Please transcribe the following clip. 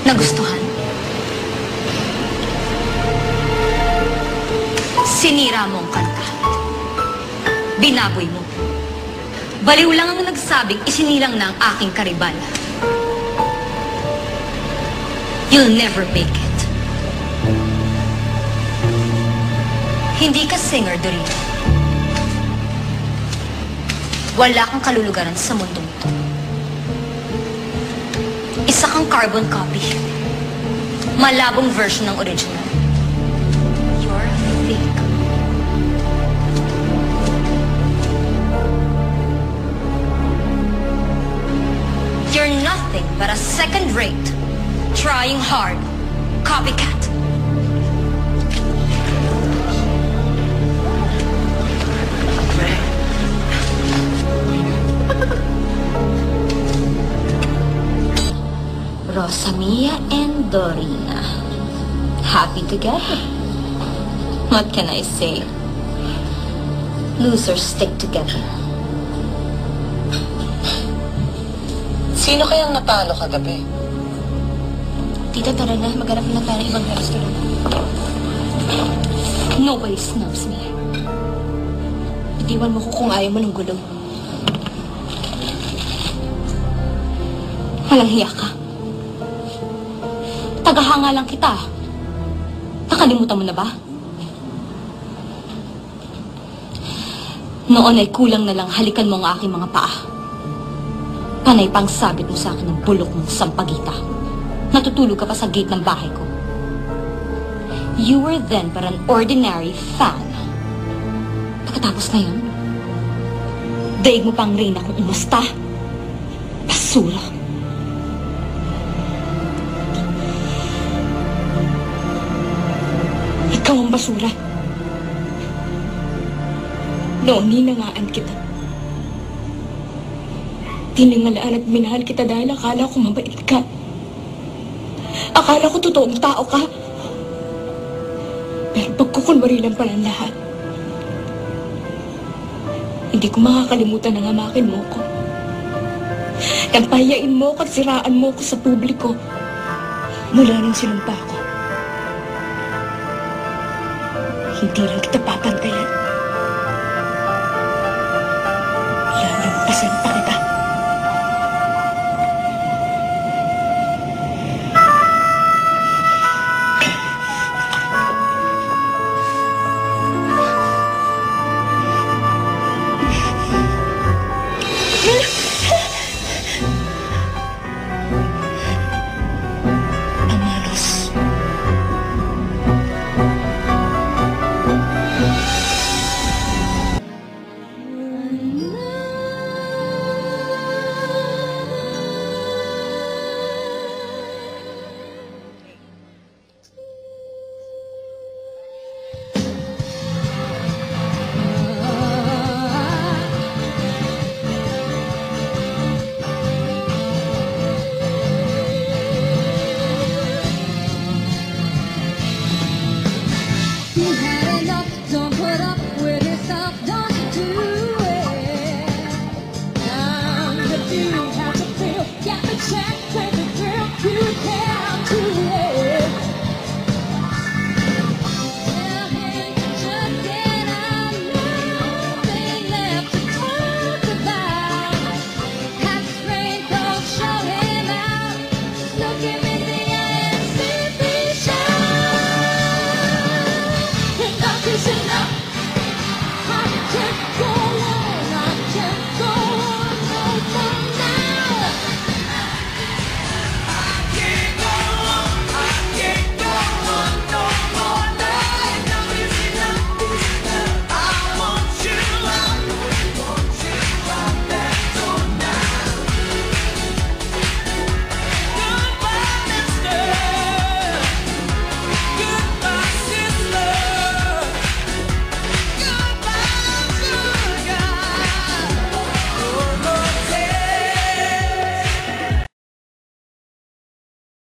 Nagustuhan? Sinira mo ang kanta. Binaboy mo. Baliw lang ang nagsabing isinilang na ang aking karibal. You'll never make it. Hindi ka singer, Dorito. Wala kang kalulugaran sa mundong ito. Isa kang carbon copy. Malabong version ng original. You're fake. You're nothing but a second-rate, trying hard, copycat. Rosamia and Dorina. Happy together. What can I say? Losers stick together. Sino kayang natalo kagabi? Tita, tara na. Maghanap na tayo ng ibang restaurant. Nobody snubs me. Itiwan mo ko kung ayaw mo ng gulo. Walang hiya ka. Tagahanga lang kita. Nakalimutan mo na ba? Noon ay kulang na lang halikan mo ang aking mga paa. Panay pang sabit mo sa akin ng bulok mong sampagita. Natutulog ka pa sa gate ng bahay ko. You were then but an ordinary fan. Pagkatapos na yun, daig mo pang reyna kung umusta. Basura. Ikaw ang basura. Noon ninangaan kita. Tiningalaan at minahal kita dahil akala ko mabait ka. Akala ko totoong tao ka. Pero pagkukunwari lang pala ang lahat. Hindi ko makakalimutan na ngamakin mo ko. Nampahiyain mo ko at siraan mo ko sa publiko. Mula nang sinumpa ko. Hindi lang kita papantayan. Lalampasan pa